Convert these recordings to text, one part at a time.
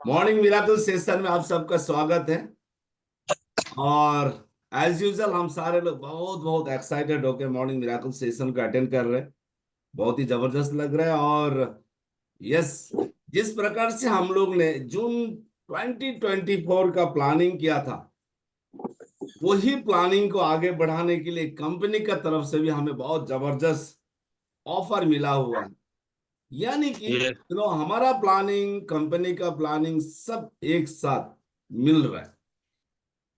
Morning miracle session में आप सबका स्वागत है। और एज यूजुअल हम सारे लोग बहुत बहुत एक्साइटेड होकर मॉर्निंग मिराकल सेशन को अटेंड कर रहे हैं। बहुत ही जबरदस्त लग रहा है। और यस, जिस प्रकार से हम लोग ने जून 2024 का प्लानिंग किया था, वही प्लानिंग को आगे बढ़ाने के लिए कंपनी का तरफ से भी हमें बहुत जबरदस्त ऑफर मिला हुआ है। यानी कि ये हमारा प्लानिंग, कंपनी का प्लानिंग सब एक साथ मिल रहा है।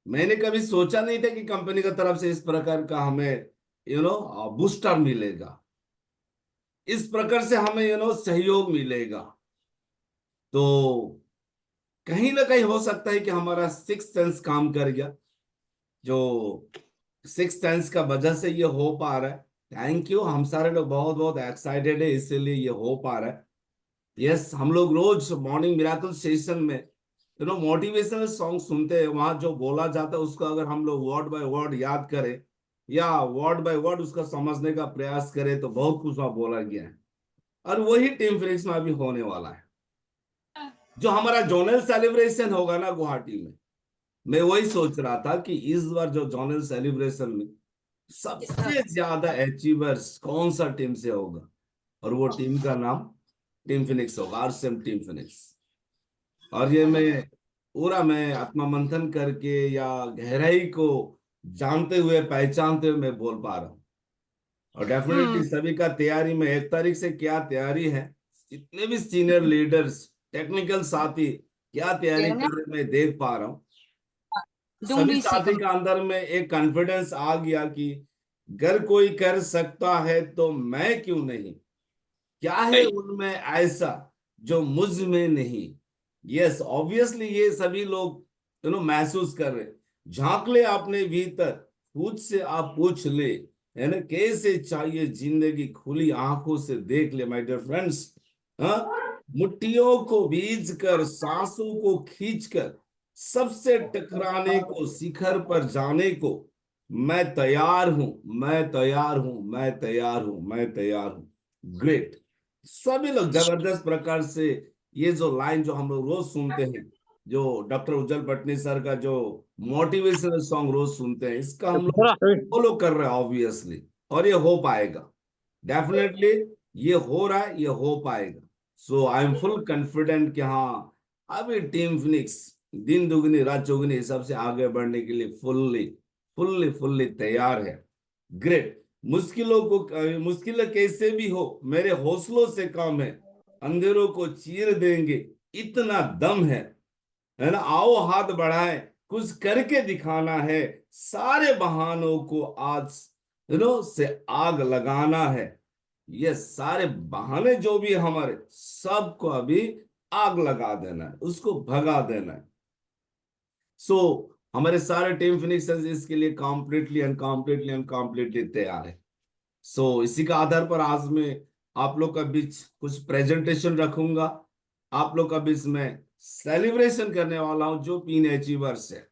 मैंने कभी सोचा नहीं था कि कंपनी का तरफ से इस प्रकार का हमें बूस्टर मिलेगा, इस प्रकार से हमें सहयोग मिलेगा। तो कहीं ना कहीं हो सकता है कि हमारा सिक्स सेंस काम कर गया। जो सिक्स सेंस का वजह से ये हो पा रहा है। थैंक यू, हम सारे लोग बहुत बहुत एक्साइटेड है, इसीलिए ये हो पा रहा है। यस, हम लोग रोज मॉर्निंग मिराकल सेशन में मोटिवेशनल सॉन्ग सुनते हैं। वहां जो बोला जाता है उसको अगर हम लोग वर्ड बाय वर्ड याद करें या वर्ड बाय वर्ड उसका समझने का प्रयास करें तो बहुत कुछ वहां बोला गया है। और वही टीम फिनिक्स में अभी होने वाला है। जो हमारा जोनल सेलिब्रेशन होगा ना गुवाहाटी में, मैं वही सोच रहा था कि इस बार जो जोनल सेलिब्रेशन में सबसे ज्यादा अचीवर्स कौन सा टीम से होगा, और वो टीम का नाम टीम फिनिक्स होगा, आरसीएम टीम फिनिक्स। और ये मैं आत्मा मंथन करके या गहराई को जानते हुए पहचानते हुए मैं बोल पा रहा हूँ। और डेफिनेटली सभी का तैयारी में 1 तारीख से क्या तैयारी है, जितने भी सीनियर लीडर्स, टेक्निकल साथी क्या तैयारी कर रहे मैं देख पा रहा हूँ। सभी साथी का अंदर में एक कॉन्फिडेंस आ गया कि अगर कोई कर सकता है तो मैं क्यों नहीं। क्या है उनमें ऐसा जो मुझ में नहीं। यस, ऑब्वियसली ये सभी लोग महसूस कर रहे। झांक ले अपने भीतर, खुद से आप पूछ ले, है ना, कैसे चाहिए जिंदगी, खुली आंखों से देख ले माय डियर फ्रेंड्स। हाँ, मुट्ठियों को बीज कर, सांसों को खींच कर, सबसे टकराने को, शिखर पर जाने को मैं तैयार हूं, मैं तैयार हूं, मैं तैयार हूं, मैं तैयार हूं। ग्रेट। सभी लोग जबरदस्त प्रकार से ये जो लाइन जो हम लोग रोज सुनते हैं, जो डॉक्टर उज्जवल पटनी सर का जो मोटिवेशनल सॉन्ग रोज सुनते हैं, इसका हम लोग फॉलो कर रहे हैं ऑब्वियसली। और ये हो पाएगा, डेफिनेटली ये हो रहा है, ये हो पाएगा। सो आई एम फुल कॉन्फिडेंट कि हाँ, अभी टीम फिनिक्स दिन दुगनी रात चौगुनी हिसाब से आगे बढ़ने के लिए फुल्ली फुल्ली फुल्ली तैयार है। ग्रेट। मुश्किलें कैसे भी हो, मेरे हौसलों से काम है, अंधेरों को चीर देंगे, इतना दम है ना। आओ हाथ बढ़ाएं, कुछ करके दिखाना है, सारे बहानों को आज से आग लगाना है। ये सारे बहाने जो भी हमारे, सबको अभी आग लगा देना है, उसको भगा देना है। सो हमारे सारे टीम फिनिक्स इसके लिए कॉम्प्लीटली अनकॉम्प्लीटली अनकॉम्प्लीटली तैयार है। सो इसी का आधार पर आज मैं आप लोग का बीच कुछ प्रेजेंटेशन रखूंगा। आप लोग का बीच में सेलिब्रेशन करने वाला हूं जो तीन अचीवर्स है,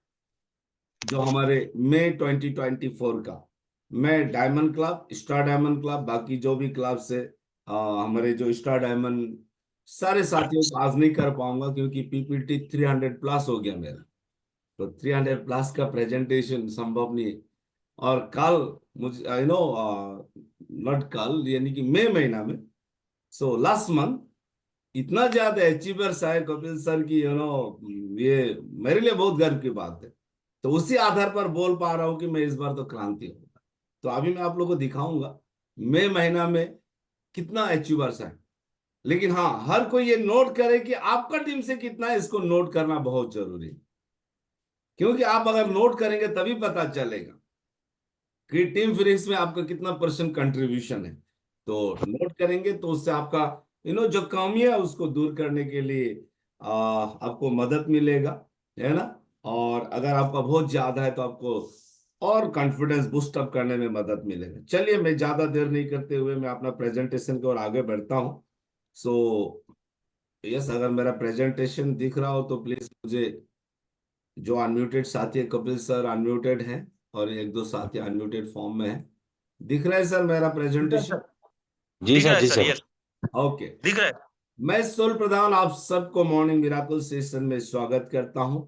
जो हमारे मई 2024 का। मैं diamond club, star diamond club, बाकी जो भी क्लब से हमारे जो स्टार डायमंड सारे साथियों को आज नहीं कर पाऊंगा क्योंकि पीपीटी 300 प्लस हो गया मेरा। तो 300 प्लस का प्रेजेंटेशन संभव नहीं है। और कल मुझे नॉट कल, यानी कि मई महीना में, सो लास्ट मंथ, इतना ज्यादा अचीवर्स आए कपिल सर की, ये मेरे लिए बहुत गर्व की बात है। तो उसी आधार पर बोल पा रहा हूँ कि मैं इस बार तो क्रांति होगा। तो अभी मैं आप लोगों को दिखाऊंगा मई महीना में कितना अचीवर्स है। लेकिन हाँ, हर कोई ये नोट करे कि आपका टीम से कितना है, इसको नोट करना बहुत जरूरी है। क्योंकि आप अगर नोट करेंगे तभी पता चलेगा कि टीम फिनिक्स में आपका कितना परसेंट कंट्रीब्यूशन है। तो नोट करेंगे तो उससे आपका जो कमी है उसको दूर करने के लिए आपको मदद मिलेगा, है ना। और अगर आपका बहुत ज्यादा है तो आपको और कॉन्फिडेंस बूस्ट अप करने में मदद मिलेगा। चलिए, मैं ज्यादा देर नहीं करते हुए मैं अपना प्रेजेंटेशन की ओर आगे बढ़ता हूँ। सो यस, अगर मेरा प्रेजेंटेशन दिख रहा हो तो प्लीज मुझे, जो अनम्यूटेड साथी है, कपिल सर अनम्यूटेड हैं और एक दो साथी अनम्यूटेड फॉर्म में है। दिख रहा है सर मेरा प्रेजेंटेशन? जी दिख सर, रहा है जी सर, सर। Yes okay. दिख रहा है। मैं सोल प्रधान आप सबको मॉर्निंग मिराकल सेशन में स्वागत करता हूं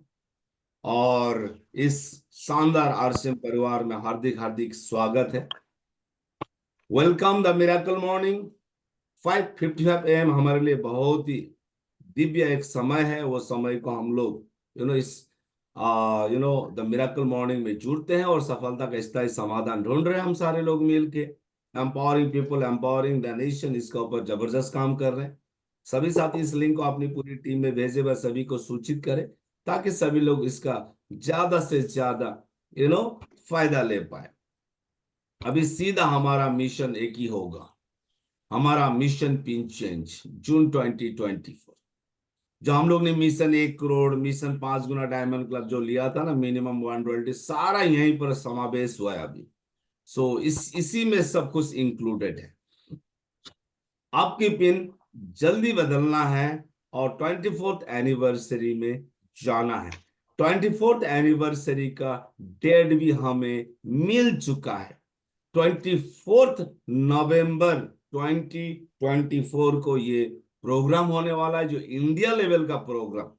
और इस शानदार आरसीएम परिवार में हार्दिक हार्दिक स्वागत है। Welcome the miracle morning. 5:55 AM हमारे लिए बहुत ही दिव्य एक समय है। वो समय को हम लोग इस द मिराकल मॉर्निंग में जुड़ते हैं और सफलता का स्थायी समाधान ढूंढ रहे हैं हम सारे लोग मिलके। Empowering people empowering the nation, इसका ऊपर जबरदस्त काम कर रहे हैं। सभी साथी इस लिंक को अपनी पूरी टीम में भेजे, वह सभी को सूचित करें ताकि सभी लोग इसका ज्यादा से ज्यादा फायदा ले पाए। अभी सीधा हमारा मिशन एक ही होगा, हमारा मिशन पिन चेंज जून 2024। जो हम लोग ने मिशन 1 करोड़, मिशन 5 गुना डायमंड क्लब जो लिया था ना, मिनिमम 120, सारा यहीं पर समावेश हुआ है अभी। इसी में सब कुछ इंक्लूडेड है। आपकी पिन जल्दी बदलना है और 24th एनिवर्सरी में जाना है। 24th एनिवर्सरी का डेट भी हमें मिल चुका है। 24 नवंबर 2024 को ये प्रोग्राम होने वाला है, जो इंडिया लेवल का प्रोग्राम।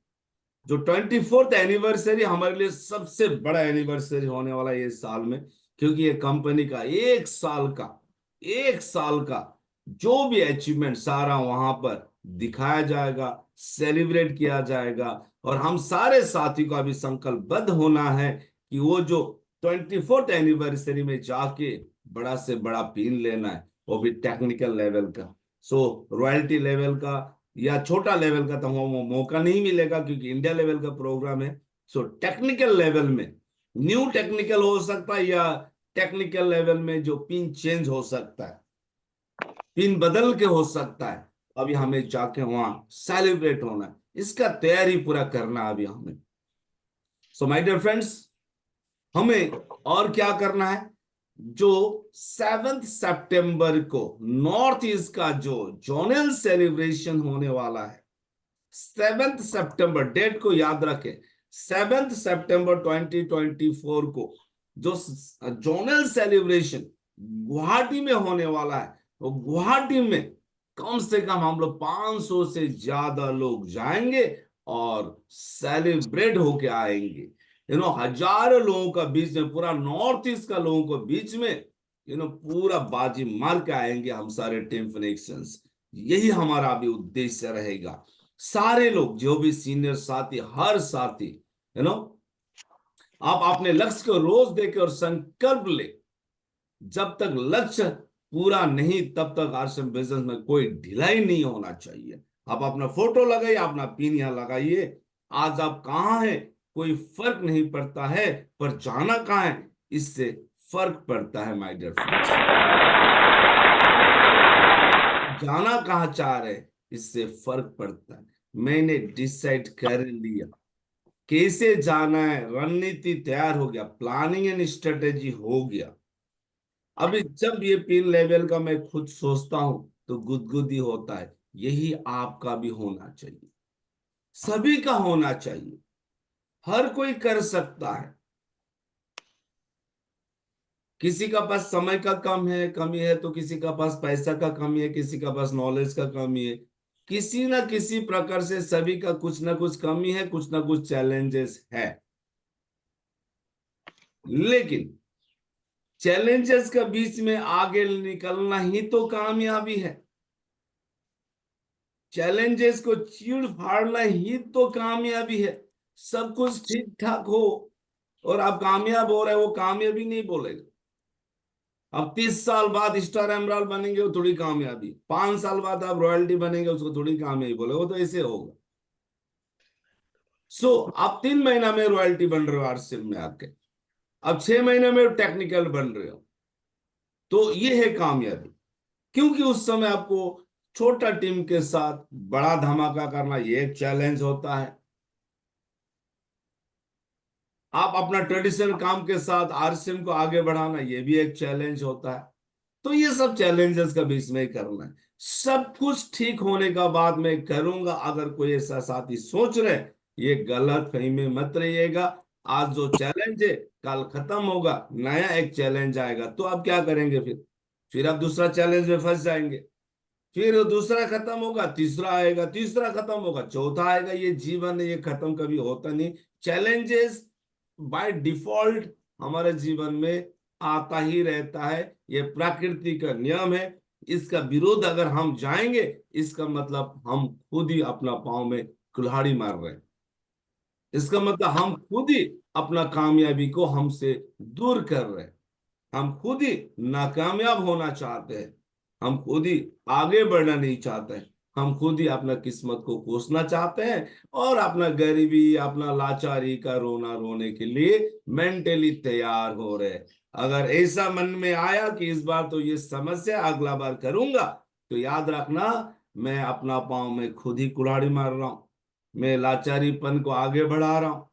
जो 24th एनिवर्सरी हमारे लिए सबसे बड़ा एनिवर्सरी होने वाला है ये साल में, क्योंकि ये कंपनी का 1 साल का जो भी अचीवमेंट सारा वहां पर दिखाया जाएगा, सेलिब्रेट किया जाएगा। और हम सारे साथी को अभी संकल्पबद्ध होना है कि वो जो 24th एनिवर्सरी में जाके बड़ा से बड़ा पिन लेना है, वो भी टेक्निकल लेवल का। रॉयल्टी लेवल का या छोटा लेवल का तो वो मौका नहीं मिलेगा, क्योंकि इंडिया लेवल का प्रोग्राम है। टेक्निकल लेवल में न्यू टेक्निकल हो सकता है, या टेक्निकल लेवल में जो पिन चेंज हो सकता है, पिन बदल के हो सकता है। अभी हमें जाके वहां सेलिब्रेट होना है, इसका तैयारी पूरा करना है अभी हमें। माय डियर फ्रेंड्स, हमें और क्या करना है? जो 7 सितंबर को नॉर्थ ईस्ट का जो जोनल सेलिब्रेशन होने वाला है, 7 सितंबर, डेट को याद रखें। 7 सितंबर 2024 को जो जोनल सेलिब्रेशन गुवाहाटी में होने वाला है, वो गुवाहाटी में कम से कम हम लोग 500 से ज्यादा लोग जाएंगे और सेलिब्रेट होके आएंगे। हजारों लोगों का बीच में, पूरा नॉर्थ ईस्ट का लोगों को बीच में पूरा बाजी मार के आएंगे हम सारे टीम फिनिक्शंस। यही हमारा अभी उद्देश्य रहेगा। सारे लोग, जो भी सीनियर साथी, हर साथी आप अपने लक्ष्य को रोज देखे और संकल्प ले। जब तक लक्ष्य पूरा नहीं, तब तक आरसीएम बिजनेस में कोई ढिलाई नहीं होना चाहिए। आप अपना फोटो लगाइए, अपना पिन यहाँ लगाइए। आज आप कहाँ हैं कोई फर्क नहीं पड़ता है, पर जाना कहाँ है इससे फर्क पड़ता है माय डियर फ्रेंड्स। जाना कहाँ चाह रहे इससे फर्क पड़ता है। मैंने डिसाइड कर लिया कैसे जाना है, रणनीति तैयार हो गया, प्लानिंग एंड स्ट्रेटेजी हो गया। अभी जब ये पिन लेवल का मैं खुद सोचता हूं तो गुदगुदी होता है। यही आपका भी होना चाहिए, सभी का होना चाहिए। हर कोई कर सकता है। किसी का पास समय का कमी है तो किसी का पास पैसा का कमी है, किसी का पास नॉलेज का कमी है। किसी ना किसी प्रकार से सभी का कुछ ना कुछ कमी है, कुछ ना कुछ चैलेंजेस है। लेकिन चैलेंजेस के बीच में आगे निकलना ही तो कामयाबी है। चैलेंजेस को चीड़ फाड़ना ही तो कामयाबी है। सब कुछ ठीक ठाक हो और आप कामयाब हो रहे हो, वो कामयाबी नहीं बोलेगा। अब 30 साल बाद स्टार एमराल्ड बनेंगे, वो थोड़ी कामयाबी। 5 साल बाद आप रॉयल्टी बनेंगे, उसको थोड़ी कामयाबी बोले, वो तो ऐसे होगा। आप 3 महीना में रॉयल्टी बन रहे हो आरसीएम में आके, अब 6 महीने में टेक्निकल बन रहे हो, तो ये है कामयाबी। क्योंकि उस समय आपको छोटा टीम के साथ बड़ा धमाका करना, ये एक चैलेंज होता है। आप अपना ट्रेडिशनल काम के साथ आरसीएम को आगे बढ़ाना, ये भी एक चैलेंज होता है। तो ये सब चैलेंजेस का बीच में करना है। सब कुछ ठीक होने का बाद में करूंगा। अगर कोई ऐसा साथी सोच रहे, ये गलत फहमी में मत रहिएगा। आज जो चैलेंज है कल खत्म होगा, नया एक चैलेंज आएगा, तो आप क्या करेंगे? फिर आप दूसरा चैलेंज में फंस जाएंगे। फिर दूसरा खत्म होगा, तीसरा आएगा, तीसरा खत्म होगा, चौथा आएगा। ये जीवन है, ये खत्म कभी होता नहीं। चैलेंजेस बाय डिफॉल्ट हमारे जीवन में आता ही रहता है, ये प्रकृति का नियम है। इसका विरोध अगर हम जाएंगे, इसका मतलब हम खुद ही अपना पाँव में कुल्हाड़ी मार रहे हैं। इसका मतलब हम खुद ही अपना कामयाबी को हमसे दूर कर रहे हैं। हम खुद ही नाकामयाब होना चाहते हैं। हम खुद ही आगे बढ़ना नहीं चाहते हैं। हम खुद ही अपना किस्मत को कोसना चाहते हैं और अपना गरीबी, अपना लाचारी का रोना रोने के लिए मेंटली तैयार हो रहे हैं। अगर ऐसा मन में आया कि इस बार तो ये समस्या, अगला बार करूंगा, तो याद रखना, मैं अपना पाँव में खुद ही कुल्हाड़ी मार रहा हूं। मैं लाचारीपन को आगे बढ़ा रहा हूं,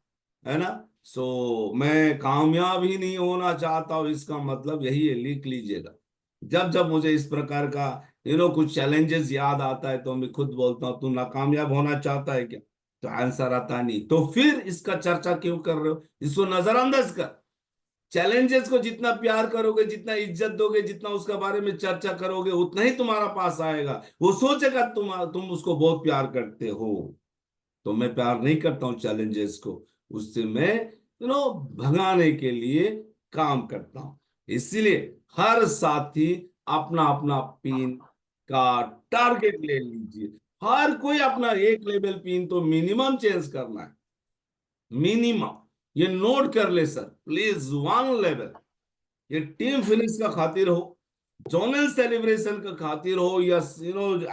है ना। मैं कामयाब ही नहीं होना चाहता हूँ, इसका मतलब यही है, लिख लीजिएगा। जब जब मुझे इस प्रकार का कुछ चैलेंजेस याद आता है, तो मैं खुद बोलता हूँ, तू नाकामयाब होना चाहता है क्या? तो आंसर आता नहीं। तो फिर इसका चर्चा क्यों कर रहे हो? इसको नजरअंदाज कर। चैलेंजेस को जितना प्यार करोगे, जितना इज्जत दोगे, जितना उसके बारे में चर्चा करोगे, उतना ही तुम्हारा पास आएगा। वो सोचेगा तुम उसको बहुत प्यार करते हो। तो मैं प्यार नहीं करता हूँ चैलेंजेस को, उससे मैं भगाने के लिए काम करता हूँ। इसीलिए हर साथी अपना अपना पिन का टारगेट ले लीजिए। हर कोई अपना एक लेवल पिन तो मिनिमम चेंज करना है, मिनिमम। ये नोट कर ले सर प्लीज, 1 लेवल। ये टीम फिनिश का खातिर हो, जोनल सेलिब्रेशन का खातिर हो, या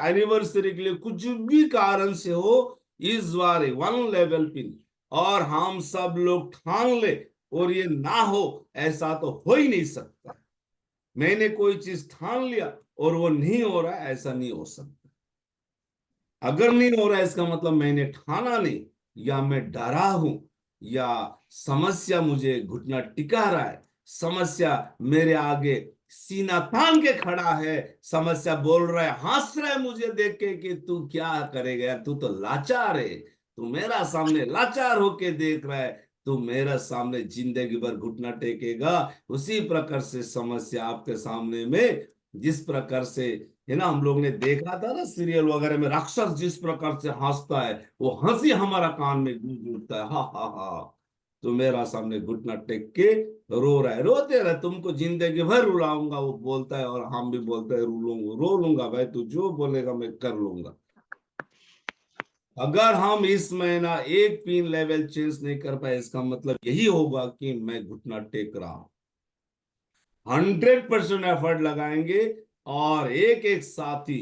एनिवर्सरी के लिए कुछ भी कारण से हो, इस बार 1 लेवल पिन। और हम सब लोग ठान ले, और ये ना हो, ऐसा तो हो ही नहीं सकता। मैंने कोई चीज ठान लिया और वो नहीं हो रहा है, ऐसा नहीं हो सकता। अगर नहीं हो रहा है, इसका मतलब मैंने ठाना नहीं, या मैं डरा हूं, या समस्या मुझे घुटना टिका रहा है, समस्या मेरे आगे सीना तान के खड़ा है, समस्या बोल रहा है, हंस रहा है मुझे देख के कि तू क्या करेगा यार, तू तो लाचार है, तू मेरा सामने लाचार होके देख रहा है, तू मेरा सामने जिंदगी भर घुटना टेकेगा। उसी प्रकार से समस्या आपके सामने में, जिस प्रकार से, है ना, हम लोग ने देखा था ना सीरियल वगैरह में, राक्षस जिस प्रकार से हंसता है, वो हंसी हमारा कान में गूंज उठता है, हा हा हा। तो मेरा सामने घुटना टेक के रो रहा है, रोते रहे, तुमको जिंदगी भर रुलाऊंगा, वो बोलता है। और हम भी बोलते हैं, रो लूंगा भाई, तू जो बोलेगा मैं कर लूंगा। अगर हम इस महीना एक पिन लेवल चेंज नहीं कर पाए, इसका मतलब यही होगा कि मैं घुटना टेक रहा हूं। 100% एफर्ट लगाएंगे, और एक एक साथी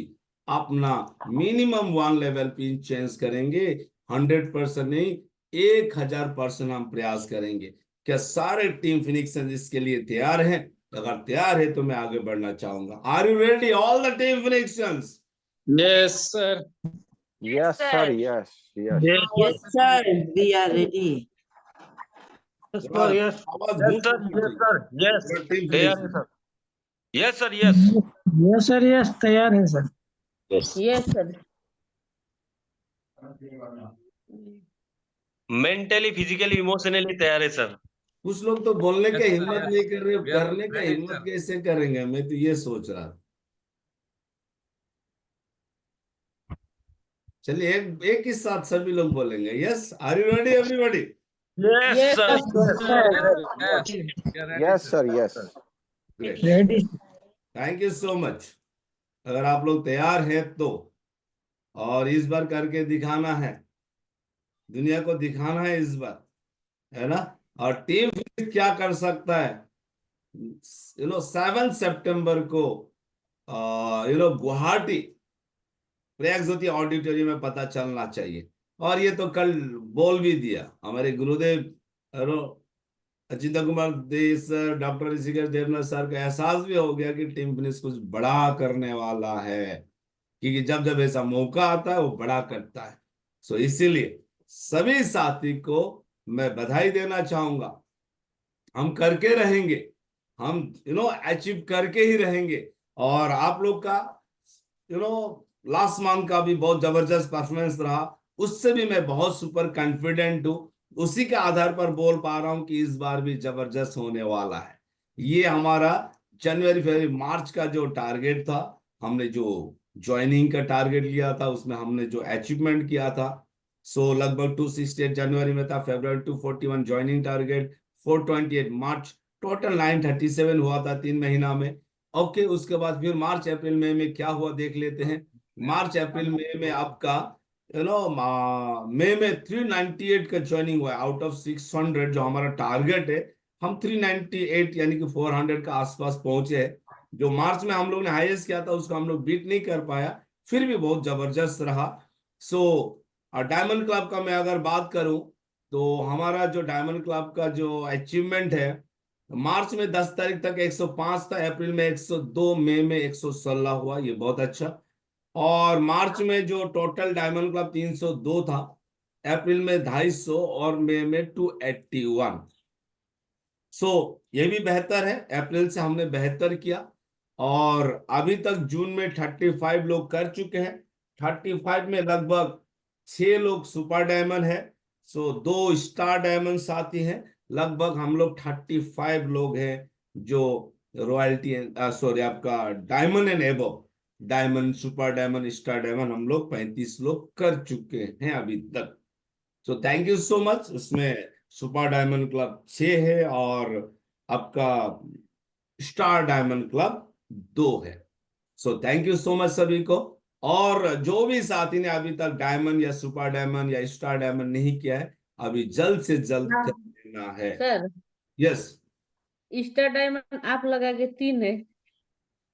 अपना मिनिमम 1 लेवल पिन चेंज करेंगे। 100% नहीं, 1000% हम प्रयास करेंगे। क्या सारे टीम फिनिक्स इसके लिए तैयार हैं? अगर तैयार है तो मैं आगे बढ़ना चाहूंगा। Are you ready all the team Phoenix? Yes, sir. Yes, sir. Yes, yes. Yes, Yes, sir. We are ready. yes, sir. Yes. आवाज Yes, गूंज sir. रही Yes, थी। sir. Yes. पूरा टीम तैयार फिनिक्स। है sir. Yes, sir. Yes. Yes sir, yes तैयार है sir. Yes, sir. Mentally, physically, emotionally तैयार है सर। कुछ लोग तो बोलने Yes, का sir, हिम्मत yes. नहीं कर रहे, We are करने का ready, हिम्मत sir. कैसे करेंगे? मैं तो ये सोच रहा था। चलिए एक एक ही साथ सभी लोग बोलेंगे। Yes, are you ready everybody? Yes, Yes, sir. sir. Yes, sir. Yes. Yes, We are ready, yes, sir. sir. Yes. Great, ready. Thank you so much. अगर आप लोग तैयार हैं तो, और इस बार करके दिखाना है, दुनिया को दिखाना है इस बार, है ना। और टीम क्या कर सकता है, 7 सितंबर को गुवाहाटी प्रयागज्योति ऑडिटोरियम में पता चलना चाहिए। और ये तो कल बोल भी दिया हमारे गुरुदेव Achinta Kumar De sir, doctor Rishikesh Devnath sir को एहसास भी हो गया कि टीम फिनिश कुछ बड़ा करने वाला है, क्योंकि जब जब ऐसा मौका आता है वो बड़ा करता है। सो इसीलिए सभी साथी को मैं बधाई देना चाहूंगा। हम करके रहेंगे, हम अचीव करके ही रहेंगे। और आप लोग का लास्ट मंथ का भी बहुत जबरदस्त परफॉर्मेंस रहा, उससे भी मैं बहुत सुपर कॉन्फिडेंट हूँ। उसी के आधार पर बोल पा रहा हूँ कि इस बार भी जबरदस्त होने वाला है। ये हमारा जनवरी फरवरी मार्च का जो टारगेट था, हमने जो ज्वाइनिंग का टारगेट लिया था, उसमें हमने जो अचीवमेंट किया था, सो लगभग 268 जनवरी में था, फरवरी 241 ज्वाइनिंग टारगेट, 428 मार्च, टोटल 937 हुआ था 3 महीना में। ओके, उसके बाद फिर मार्च अप्रैल मई में क्या हुआ देख लेते हैं। मार्च अप्रैल मई में आपका मई में 398 का ज्वाइनिंग हुआ, आउट ऑफ 600 जो हमारा टारगेट है, हम 398 यानी कि 400 का आसपास पहुंचे हैं। जो मार्च में हम लोग ने हाईएस्ट किया था उसको हम लोग बीट नहीं कर पाया, फिर भी बहुत जबरदस्त रहा। सो डायमंड क्लब का मैं अगर बात करूं तो हमारा जो डायमंड क्लब का जो अचीवमेंट है, मार्च में 10 तारीख तक 105 था, अप्रैल में 102, मई में 116 हुआ, ये बहुत अच्छा। और मार्च में जो टोटल डायमंड क्लब 302 था, अप्रैल में 250 और मई में 281। सो ये भी बेहतर है, अप्रैल से हमने बेहतर किया। और अभी तक जून में 35 लोग कर चुके हैं, 35 में लगभग 6 लोग सुपर डायमंड है, सो 2 स्टार डायमंड साथी हैं, लगभग हम लोग 35 लोग हैं जो रॉयल्टी, सॉरी आपका diamond and above, diamond, super diamond, star diamond हम लोग 35 लोग कर चुके हैं अभी तक। So thank you so much. उसमें सुपर डायमंड क्लब 6 है और आपका स्टार डायमंड क्लब 2 है। So thank you so much सभी को। और जो भी साथी ने अभी तक डायमंड या सुपर डायमंड या स्टार डायमंड नहीं किया है, अभी जल्द से जल्द हाँ, कर लेना है। सर यस, स्टार डायमंड आप लगा के 3 है।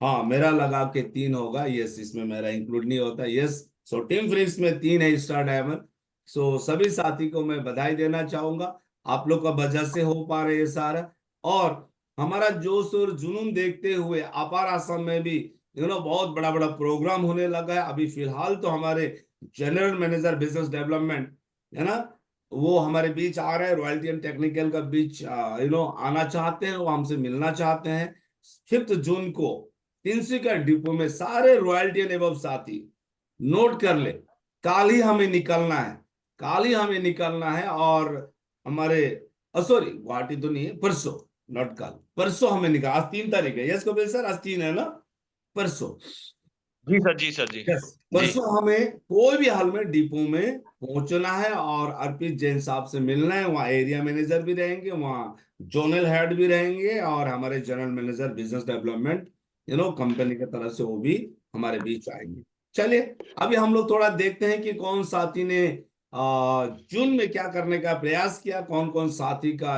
हाँ मेरा लगा के 3 होगा, यस, इसमें मेरा इंक्लूड नहीं होता, यस। सो टीम फ्रिक्स में 3 है स्टार डायमंड। सो सभी साथी को मैं बधाई देना चाहूंगा, आप लोग का वजह से हो पा रहे हैं सारा। और हमारा जोश और जुनून देखते हुए अपार असम में भी बहुत बड़ा बड़ा प्रोग्राम होने लगा है। अभी फिलहाल तो हमारे जनरल मैनेजर बिजनेस डेवलपमेंट है ना, वो हमारे बीच आ रहे हैं, रॉयल्टी एंड टेक्निकल का बीच आना चाहते हैं, वो हमसे मिलना चाहते हैं। 5 जून को तिनसुकिया डिपो में सारे रॉयल्टी एंड एबव साथी नोट कर ले, काल ही हमें निकलना है, काल ही हमें निकलना है। और हमारे सॉरी गुवाहाटी तो नहीं है, परसों, नॉट काल, परसों हमें निकल, आज 3 तारीख है, यस कपिल सर, आज 3 है ना, परसों, जी सर, जी सर, जी यस, जी। परसों हमें कोई भी हाल में डिपो में पहुंचना है और अर्पित जैन साहब से मिलना है। वहाँ एरिया मैनेजर भी रहेंगे, वहाँ जोनल हेड भी रहेंगे और हमारे general manager business development company की तरफ से वो भी हमारे बीच आएंगे। चलिए अभी हम लोग थोड़ा देखते हैं कि कौन साथी ने जून में क्या करने का प्रयास किया, कौन कौन साथी का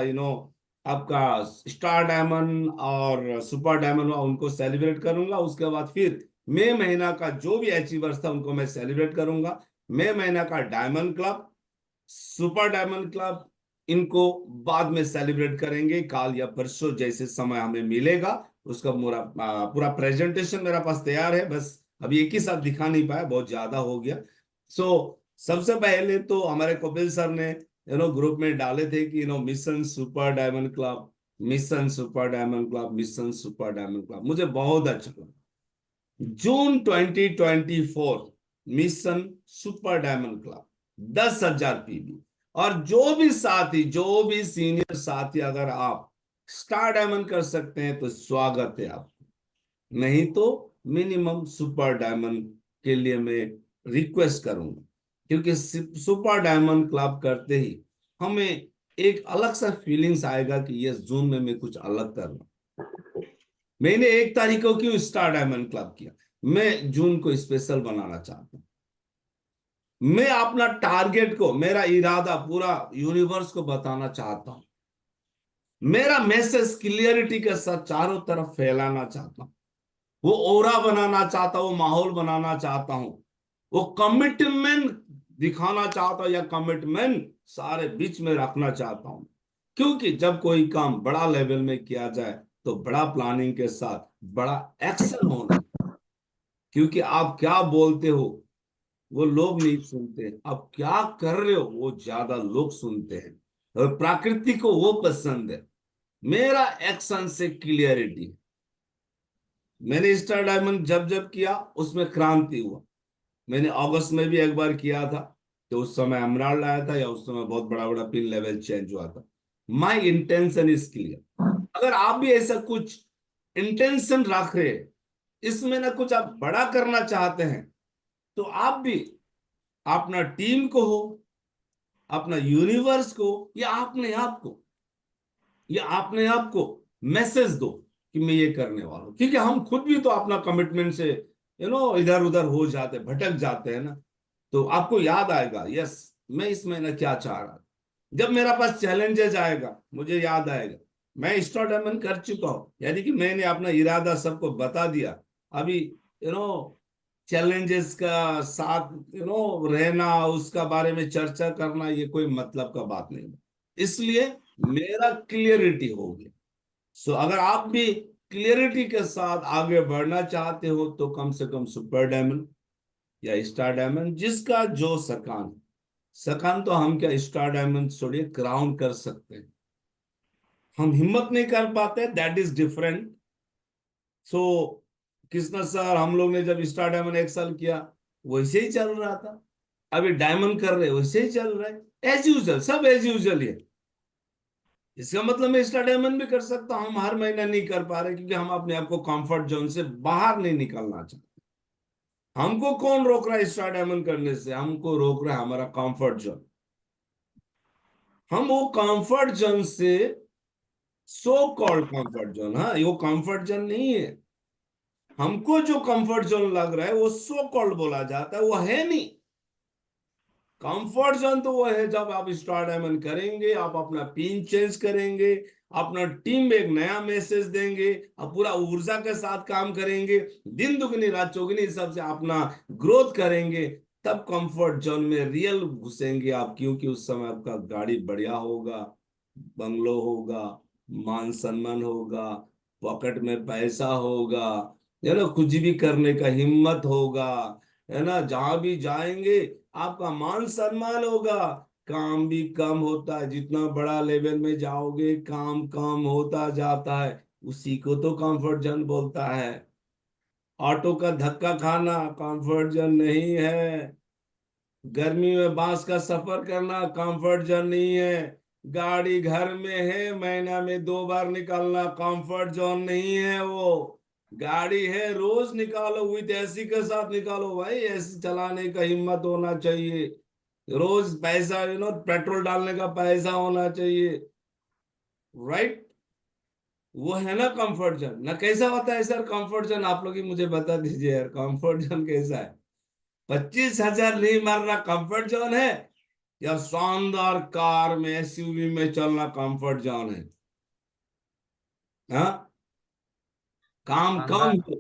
आपका स्टार डायमंड और सुपर डायमंड हुआ उनको सेलिब्रेट करूंगा। उसके बाद फिर मई महीना का जो भी अचीवर्स था उनको मैं सेलिब्रेट करूंगा। मई महीना का diamond club, super diamond club, इनको बाद में सेलिब्रेट करेंगे, काल या परसों जैसे समय हमें मिलेगा। उसका पूरा प्रेजेंटेशन मेरा पास तैयार है, बस अभी एक ही साथ दिखा नहीं पाया, बहुत ज्यादा हो गया। सबसे पहले तो हमारे कपिल सर ने ग्रुप में डाले थे कि mission super diamond club, mission super diamond club, mission super diamond club, मुझे बहुत अच्छा लगा। June 2024 mission super diamond club 10,000 PB. और जो भी साथी, जो भी सीनियर साथी, अगर आप स्टार डायमंड कर सकते हैं तो स्वागत है आपको, नहीं तो मिनिमम सुपर डायमंड के लिए मैं रिक्वेस्ट करूंगा, क्योंकि सुपर डायमंड क्लब करते ही हमें एक अलग सा फीलिंग्स आएगा कि ये जून में मैं कुछ अलग कर रहा हूं। मैंने 1 तारीख को क्यों स्टार डायमंड क्लब किया, मैं जून को स्पेशल बनाना चाहता हूं। मैं अपना टारगेट को, मेरा इरादा पूरा यूनिवर्स को बताना चाहता हूं, मेरा मैसेज क्लियरिटी के साथ चारों तरफ फैलाना चाहता हूं, वो ओरा बनाना चाहता हूं, वो माहौल बनाना चाहता हूं, वो कमिटमेंट दिखाना चाहता हूं, या कमिटमेंट सारे बीच में रखना चाहता हूं। क्योंकि जब कोई काम बड़ा लेवल में किया जाए तो बड़ा प्लानिंग के साथ बड़ा एक्शन होना, क्योंकि आप क्या बोलते हो वो लोग नहीं सुनते, आप क्या कर रहे हो वो ज्यादा लोग सुनते हैं, और प्रकृति को वो पसंद है। मेरा एक्शन से क्लियरिटी, मैंने स्टार डायमंड जब जब किया उसमें क्रांति हुआ। मैंने अगस्त में भी एक बार किया था, तो उस समय एमराल्ड आया था, या उस समय बहुत बड़ा बड़ा पिन लेवल चेंज हुआ था। My intention is clear. अगर आप भी ऐसा कुछ इंटेंशन रख रहे इसमें ना कुछ आप बड़ा करना चाहते हैं तो आप भी अपना टीम को हो, अपना यूनिवर्स को, या अपने आप को मैसेज दो कि मैं ये करने वाला हूं। क्योंकि हम खुद भी तो अपना कमिटमेंट से इधर उधर हो जाते, भटक जाते हैं ना। तो आपको याद आएगा, यस, मैं इस महीने क्या चाह रहा था। जब मेरा पास चैलेंजेस आएगा, मुझे याद आएगा मैं स्टार डायमंड कर चुका हूं, यानी कि मैंने अपना इरादा सबको बता दिया। अभी चैलेंजेस का साथ रहना, उसका बारे में चर्चा करना, ये कोई मतलब का बात नहीं है। इसलिए मेरा क्लियरिटी हो गया। सो अगर आप भी क्लियरिटी के साथ आगे बढ़ना चाहते हो तो कम से कम सुपर डायमंड या स्टार डायमंड, जिसका जो सकान, तो हम क्या स्टार डायमंड छोड़िए क्राउन कर सकते हैं। हम हिम्मत नहीं कर पाते, that is different. So Krishna sir, हम लोग ने जब स्टार डायमंड 1 साल किया वैसे ही चल रहा था, अभी डायमंड कर रहे वैसे ही चल रहा है, एज यूजल, सब एज यूजल है। इसका मतलब मैं स्टार डायमंड भी कर सकता हूं। हम हर महीना नहीं कर पा रहे क्योंकि हम अपने आप को कंफर्ट जोन से बाहर नहीं निकलना चाहते। हमको कौन रोक रहा है स्टार डायमंड करने से? हमको रोक रहा है हमारा कंफर्ट जोन। हम वो कंफर्ट जोन से, सो कॉल्ड कंफर्ट जोन, हाँ वो कंफर्ट जोन नहीं है। हमको जो कंफर्ट जोन लग रहा है वो सो कॉल्ड बोला जाता है, वो है नहीं। कंफर्ट जोन तो वो है जब आप स्टार डायमंड करेंगे, आप अपना पिन चेंज करेंगे, अपना टीम में एक नया मैसेज देंगे, आप पूरा ऊर्जा के साथ काम करेंगे, दिन दुगनी रात चौगुनी हिसाब से अपना ग्रोथ करेंगे, तब कंफर्ट जोन में रियल घुसेंगे आप। क्योंकि उस समय आपका गाड़ी बढ़िया होगा, बंगलो होगा, मान सम्मान होगा, पॉकेट में पैसा होगा, कुछ भी करने का हिम्मत होगा, है ना। जहां भी जाएंगे आपका मान सम्मान होगा। काम भी कम होता है, जितना बड़ा लेवल में जाओगे काम कम होता जाता है। उसी को तो कंफर्ट जोन बोलता है। ऑटो का धक्का खाना कंफर्ट जोन नहीं है। गर्मी में बांस का सफर करना कंफर्ट जोन नहीं है। गाड़ी घर में है, महीना में 2 बार निकालना कंफर्ट जोन नहीं है। वो गाड़ी है, रोज निकालो, विद एसी के साथ निकालो भाई, एसी चलाने का हिम्मत होना चाहिए। रोज पैसा पेट्रोल डालने का पैसा होना चाहिए, राइट। वो है ना कंफर्ट जोन ना। कैसा होता है सर कंफर्ट जोन? आप लोग ही मुझे बता दीजिए यार, कंफर्ट जोन कैसा है? 25,000 नहीं मारना कंफर्ट जोन है, या शानदार कार में एसयूवी में चलना कंफर्ट जोन है? हाँ, काम कम हो,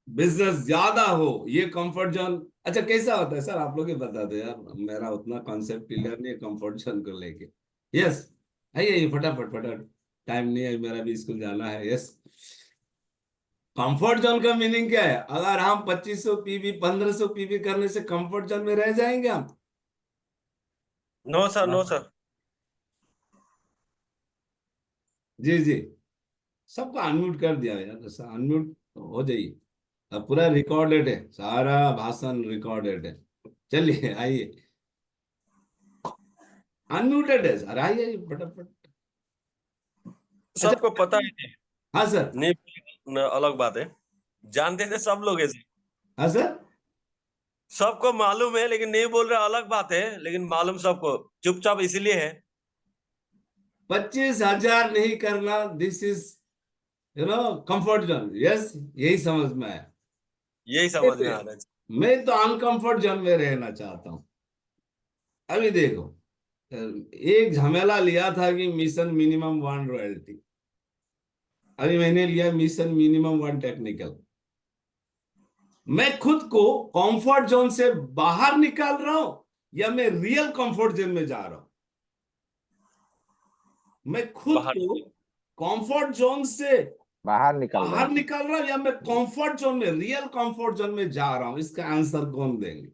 बिजनेस ज्यादा हो, ये कंफर्ट जोन। अच्छा कैसा होता है सर? आप लोग ही बता दो यार, मेरा उतना कॉन्सेप्ट क्लियर नहीं है कंफर्ट जोन को लेके। यस, आइए फटाफट फटाफट, टाइम नहीं है, मेरा भी स्कूल जाना है। यस, कंफर्ट जोन का मीनिंग क्या है? अगर हम 2500 पीवी 1500 पीवी करने से कंफर्ट जोन में रह जाएंगे हम? No sir, no sir. जी जी, सबको अनम्यूट कर दिया यार, अनम्यूट हो जाइए। अब पूरा रिकॉर्डेड है, सारा भाषण रिकॉर्डेड है। चलिए आइए, अनम्यूटेड है सर, आइए आइए फटाफट। अच्छा, सबको पता है नहीं। हाँ सर। नहीं, अलग बात है। जानते थे सब लोग ऐसे। हाँ सर, सबको मालूम है लेकिन नहीं बोल रहे, अलग बात है, लेकिन मालूम सबको, चुपचाप इसलिए है। 25,000 नहीं करना, this is comfort zone. Yes, यही समझ में आया। यही समझ में आ रहा है। मैं तो अनकंफर्ट जोन में रहना चाहता हूँ। अभी देखो, एक झमेला लिया था कि मिशन मिनिमम 1 रॉयल्टी, अभी मैंने लिया मिशन मिनिमम 1 टेक्निकल। मैं खुद को कंफर्ट जोन से बाहर निकाल रहा हूं या मैं रियल कंफर्ट जोन में जा रहा हूं? मैं खुद बाहर। को कंफर्ट जोन से बाहर निकल रहे बाहर हैं। निकाल रहा हूं या मैं कंफर्ट जोन में, रियल कंफर्ट जोन में जा रहा हूं? इसका आंसर कौन देंगे?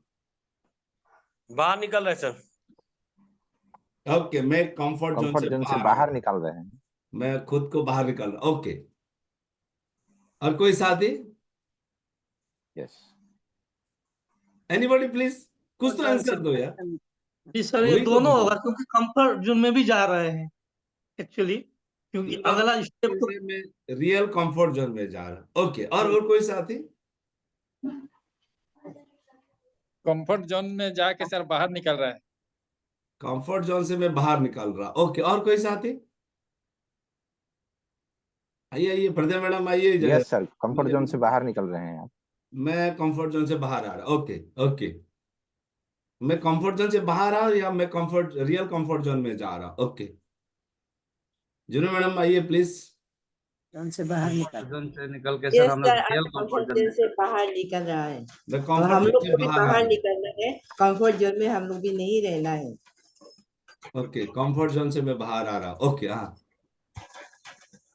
बाहर निकल रहे सर। ओके, मैं कंफर्ट जोन कंफर्ट से जोन से बाहर आ बाहर रहा हूं, निकल रहे हैं। मैं खुद को बाहर निकाल रहा हूं। ओके, और कोई साथी? यस। एनीबॉडी प्लीज, कुछ तो सर आंसर दो यार। जी सर, ये वही तो दोनों बोल होगा क्योंकि कंफर्ट जोन में भी जा रहे हैं एक्चुअली, क्योंकि मतलब अगला स्टेप तो मैं रियल कंफर्ट जोन में जा रहा हूं। ओके, और कोई साथी? कंफर्ट जोन में जाके सर बाहर निकल रहा है। कंफर्ट जोन से मैं बाहर निकल रहा। ओके, और कोई साथी? आइए आइए प्रज्ञा मैडम, आइए। यस सर, कंफर्ट जोन से बाहर निकल रहे हैं आप। मैं कंफर्ट जोन से बाहर आ रहा। ओके ओके, मैं कंफर्ट जोन से बाहर आ या मैं कंफर्ट रियल कंफर्ट जोन में जा रहा? ओके, जुनू मैडम आइए प्लीज। जोन से बाहर निकल। जोन से निकल के सर यस हम सर, लोग आप real comfort comfort zone zone में। से बाहर निकल रहा है मैं और कंफर्ट हम जोन लोग से को भी बाहर आ बाहर रहा। निकलना है। कंफर्ट जोन में हम लोग भी नहीं रहना है। ओके, कंफर्ट जोन से मैं बाहर आ रहा। ओके, हाँ।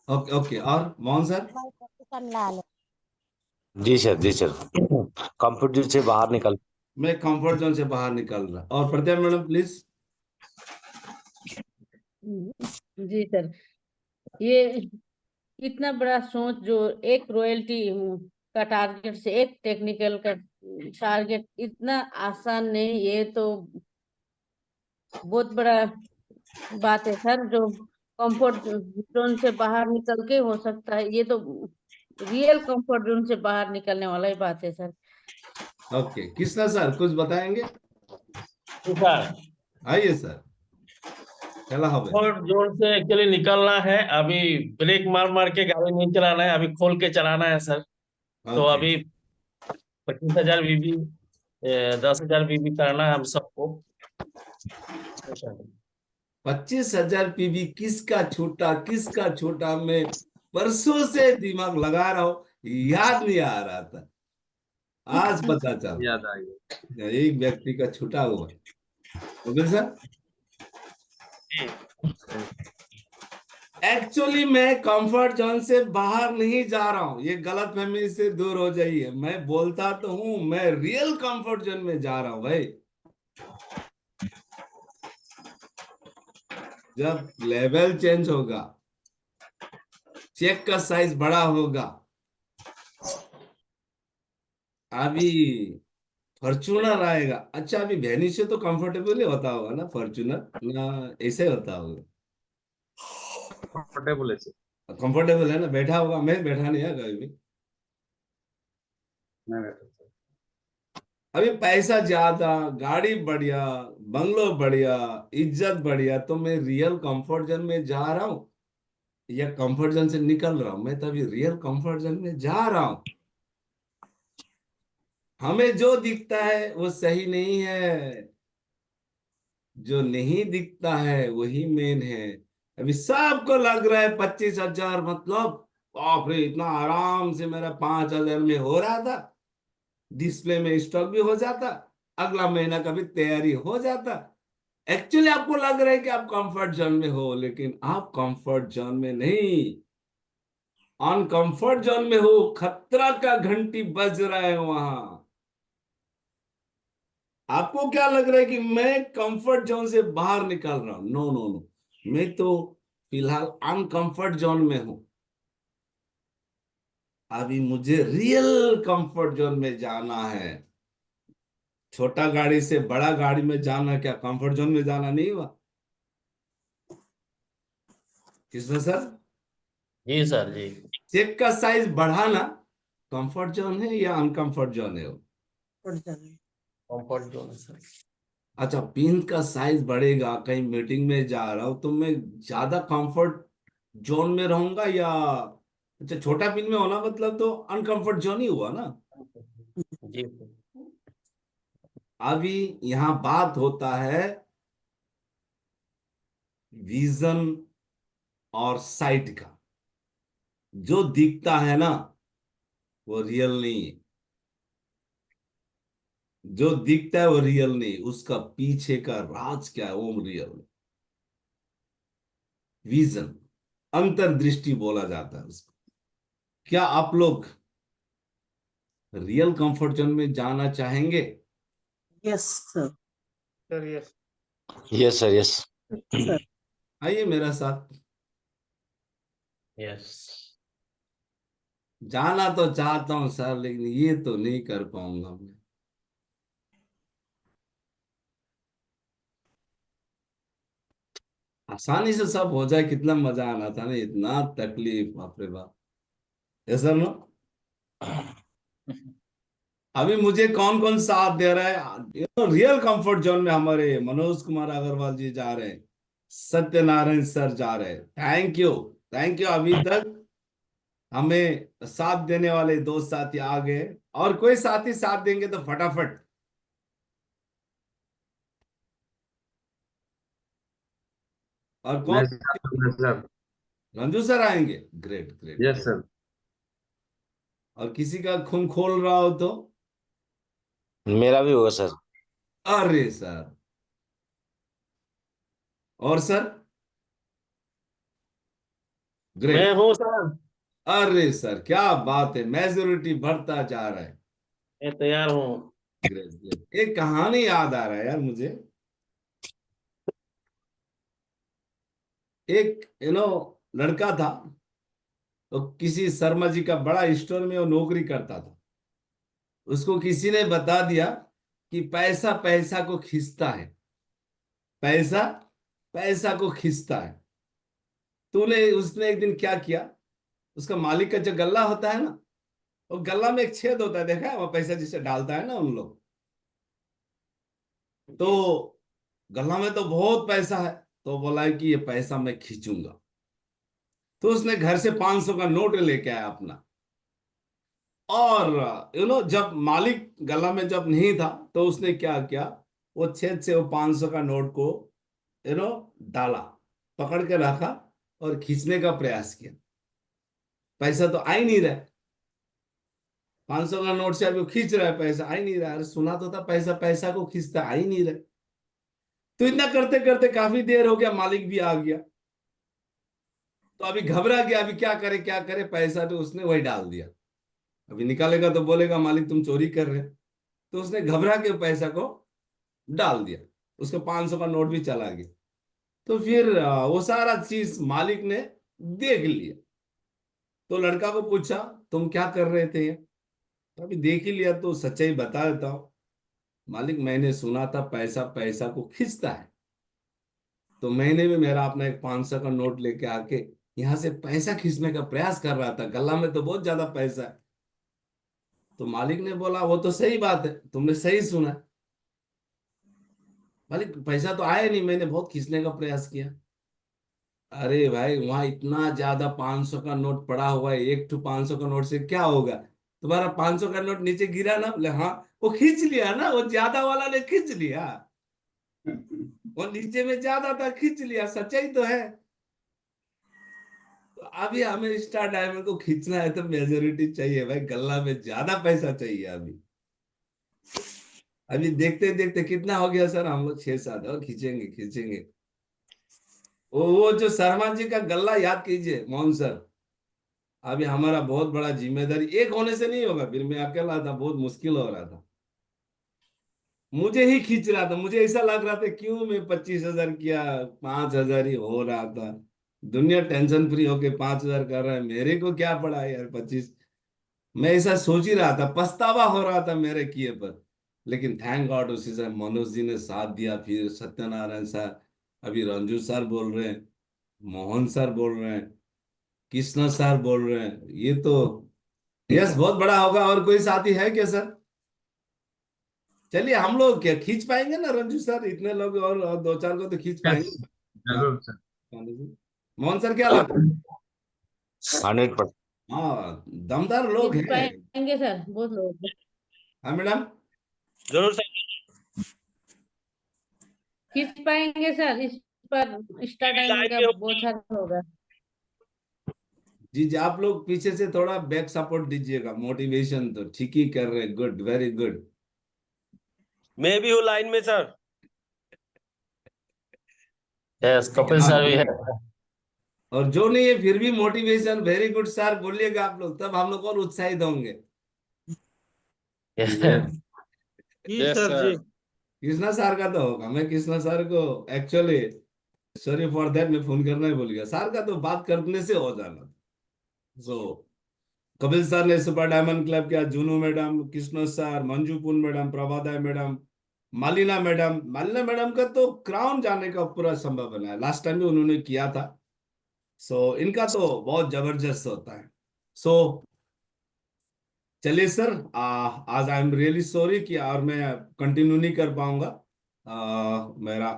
ओके ओके, और मोहन सर? जी सर, जी सर। कंफर्ट जोन से बाहर निकल। मैं कंफर्ट जोन से बाहर निकल रहा। और प्रज्ञा मैडम प्लीज। जी सर, ये इतना बड़ा सोच जो एक रॉयल्टी का टारगेट से एक टेक्निकल का टारगेट, इतना आसान नहीं। ये तो बहुत बड़ा बात है सर, जो कंफर्ट जोन से बाहर निकल के हो सकता है। ये तो रियल कंफर्ट जोन से बाहर निकलने वाला ही बात है सर। ओके, कृष्णा सर कुछ बताएंगे? सर आइए सर, चला হবে। कंफर्ट जोन से एक्चुअली निकलना है। अभी ब्रेक मार मार के गाड़ी नहीं चलाना है, अभी खोल के चलाना है सर। तो ओके, अभी 25,000 बीबी 10,000 बीबी करना है हम सबको। 25,000 पीवी किसका छोटा मैं परसों से दिमाग लगा रहा हूँ, याद नहीं आ रहा था, आज पता याद चला। आ गया। एक व्यक्ति का छूटा हुआ। ओके सर, एक्चुअली मैं कंफर्ट जोन से बाहर नहीं जा रहा हूं, ये गलतफहमी से दूर हो जाइए। मैं बोलता तो हूं मैं रियल कंफर्ट जोन में जा रहा हूं भाई। जब लेवल चेंज होगा, चेक का साइज बड़ा होगा। अभी फॉर्च्यूनर आएगा। अच्छा, अभी वैनिश से तो कंफर्टेबल ही होता होगा ना फॉर्च्यूनर, ना ऐसे होता होगा? कंफर्टेबल है सर। कंफर्टेबल है ना, बैठा होगा। मैं बैठा नहीं है कभी भी। मैं बैठा सर। अभी पैसा ज्यादा, गाड़ी बढ़िया, बंगलो बढ़िया, इज्जत बढ़िया, तो मैं रियल कंफर्ट जोन में जा रहा हूँ या कंफर्ट जोन से निकल रहा हूँ? मैं तो अभी रियल कंफर्ट जोन में जा रहा हूँ। हमें जो दिखता है वो सही नहीं है, जो नहीं दिखता है वही मेन है। अभी सबको लग रहा है 25,000 मतलब बाप रे, इतना आराम से मेरा 5,000 में हो रहा था, डिस्प्ले में स्टॉक भी हो जाता, अगला महीना का भी तैयारी हो जाता। एक्चुअली आपको लग रहा है कि आप कंफर्ट जोन में हो, लेकिन आप कंफर्ट जोन में नहीं, अनकंफर्ट जोन में हो। खतरा का घंटी बज रहा है वहां। आपको क्या लग रहा है कि मैं कंफर्ट जोन से बाहर निकल रहा हूं? नो नो नो, मैं तो फिलहाल अनकंफर्ट जोन में हूं। अभी मुझे रियल कंफर्ट जोन में जाना है। छोटा गाड़ी से बड़ा गाड़ी में जाना क्या कंफर्ट जोन में जाना नहीं हुआ? कृष्ण सर, जी सर जी। चेक का साइज बढ़ाना कंफर्ट जोन है या अनकंफर्ट जोन है वो? Comfort zone sir. अच्छा, पिन का साइज बढ़ेगा, कहीं मीटिंग में जा रहा हूं तो मैं ज्यादा कंफर्ट जोन में रहूंगा या? अच्छा, छोटा पिन में होना मतलब तो अनकंफर्ट जोन ही हुआ ना। जी। अभी यहाँ बात होता है विजन और साइट का। जो दिखता है ना वो रियल नहीं है, जो दिखता है वो रियल नहीं, उसका पीछे का राज क्या है वो रियल है। विजन, अंतर्दृष्टि बोला जाता है उसको। क्या आप लोग रियल कंफर्ट जोन में जाना चाहेंगे? Yes sir. Sir yes. Yes sir, yes. Sir आइए मेरा साथ। यस। जाना तो चाहता हूं सर, लेकिन ये तो नहीं कर पाऊंगा मैं। आसानी से सब हो जाए, कितना मजा आना था ना, इतना तकलीफ, बाप रे बाप। ऐसा ना, अभी मुझे कौन कौन साथ दे रहा है, रियल कंफर्ट जोन में हमारे मनोज कुमार अग्रवाल जी जा रहे हैं, सत्यनारायण सर जा रहे हैं। Thank you, thank you. अभी तक हमें साथ देने वाले दो साथी आ गए, और कोई साथी साथ देंगे तो फटाफट। और कौन? सर। रंजू सर आएंगे, ग्रेट ग्रेट। Yes sir. और किसी का खून खोल रहा हो तो? मेरा भी होगा सर। अरे सर, और सर? मैं ग्रेट। हूँ सर। अरे सर क्या बात है, मेजोरिटी बढ़ता जा रहा है। मैं तैयार हूँ। Great great. एक कहानी याद आ रहा है यार मुझे। एक लड़का था, तो किसी शर्मा जी का बड़ा स्टोर में वो नौकरी करता था। उसको किसी ने बता दिया कि पैसा पैसा को खींचता है, पैसा पैसा को खींचता है। उसने एक दिन क्या किया, उसका मालिक का जो गल्ला होता है ना, वो गल्ला में एक छेद होता है, देखा है, वो पैसा जिसे डालता है ना उन लोग। तो गल्ला में तो बहुत पैसा है, तो बोला है कि ये पैसा मैं खींचूंगा। तो उसने घर से 500 का नोट लेके आया अपना। और जब मालिक गला में जब नहीं था, तो उसने क्या किया, वो छेद से वो 500 का नोट को डाला, पकड़ के रखा और खींचने का प्रयास किया। पैसा तो आ ही नहीं रहा है, 500 का नोट से अभी वो खींच रहा है, पैसा आ ही नहीं रहा है। अरे सुना तो था पैसा पैसा को खींचता, आ ही नहीं रहा है। तो इतना करते करते काफी देर हो गया, मालिक भी आ गया। तो अभी घबरा गया, अभी क्या करे क्या करे, पैसा तो उसने वही डाल दिया। अभी निकालेगा तो बोलेगा मालिक तुम चोरी कर रहे हो। तो उसने घबरा के पैसा को डाल दिया, उसका 500 का नोट भी चला गया। तो फिर वो सारा चीज मालिक ने देख लिया। तो लड़का को पूछा तुम क्या कर रहे थे? तो अभी देख ही लिया तो सच्चाई बता देता हूँ, मालिक मैंने सुना था पैसा पैसा को खींचता है, तो मैंने भी मेरा अपना एक 500 का नोट लेके आके यहाँ से पैसा खींचने का प्रयास कर रहा था, गला में तो बहुत ज्यादा पैसा है। तो मालिक ने बोला वो तो सही बात है, तुमने सही सुना। मालिक पैसा तो आया नहीं, मैंने बहुत खींचने का प्रयास किया। अरे भाई वहां इतना ज्यादा 500 का नोट पड़ा हुआ है, एक 500 का नोट से क्या होगा? तुम्हारा 500 का नोट नीचे गिरा ना, बोले हाँ, वो खींच लिया ना, वो ज्यादा वाला ने खींच लिया, वो नीचे में ज्यादा था खींच लिया, सच्चाई तो है। तो अभी हमें स्टार डायमंड को खींचना है तो मेजोरिटी चाहिए भाई, गल्ला में ज्यादा पैसा चाहिए। अभी अभी देखते देखते कितना हो गया सर, हम लोग 6-7 और खींचेंगे खींचेंगे। वो जो शर्मा जी का गल्ला याद कीजिए मोहन सर, अभी हमारा बहुत बड़ा जिम्मेदारी एक होने से नहीं होगा, फिर मैं अकेला था, बहुत मुश्किल हो रहा था, मुझे ही खींच रहा था। मुझे ऐसा लग रहा था क्यों मैं 25,000 किया, 5,000 ही हो रहा था। दुनिया टेंशन फ्री होके 5,000 कर रहा है, मेरे को क्या पड़ा यार 25। मैं ऐसा सोच ही रहा था, पछतावा हो रहा था मेरे किए पर। लेकिन थैंक गॉड उसी से मनोज जी ने साथ दिया, फिर सत्यनारायण सर, अभी रंजू सर बोल रहे हैं, मोहन सर बोल रहे हैं, कृष्ण सर बोल रहे हैं, ये तो यस बहुत बड़ा होगा। और कोई साथी है क्या सर? चलिए हम लोग क्या खींच पाएंगे ना रंजू सर, इतने लोग और 2-4 को तो खींच पाएंगे। हाँ, जरूर सर। मोहन सर क्या लगता है? 100%। हाँ दमदार लोग खींच हैं। पाएंगे सर, बहुत लोग। हाँ मैडम। जरूर सर। खींच पाएंगे सर, इस पर स्टार डायमंड का लाइव बौछार होगा। जी जी, आप लोग पीछे से थोड़ा बैक सपोर्ट दीजिएगा, मोटिवेशन तो ठीक ही कर रहे हैं, गुड वेरी गुड। मैं भी हूँ लाइन में सर। यस कपिल सर भी है। और जो नहीं है फिर भी मोटिवेशन, वेरी गुड सर बोलिएगा आप लोग, तब हम लोग और उत्साहित होंगे। जी यस सर जी। सर। कृष्णा सर का तो होगा, मैं कृष्णा सर को एक्चुअली सॉरी फॉर दैट, मैं फोन करना ही भूल गया। सर का तो बात करने से हो जाना। सो कपिल सर ने सुपर डायमंड क्लब किया, जूनू मैडम, कृष्ण सर, मंजू पुन मैडम, प्रभादाय मैडम, मालिना मैडम का तो क्राउन जाने का पूरा संभव बना है, लास्ट टाइम भी उन्होंने किया था। सो इनका तो बहुत जबरदस्त होता है। सो चलिए सर, आज आई एम रियली सॉरी कि और मैं कंटिन्यू नहीं कर पाऊंगा। मेरा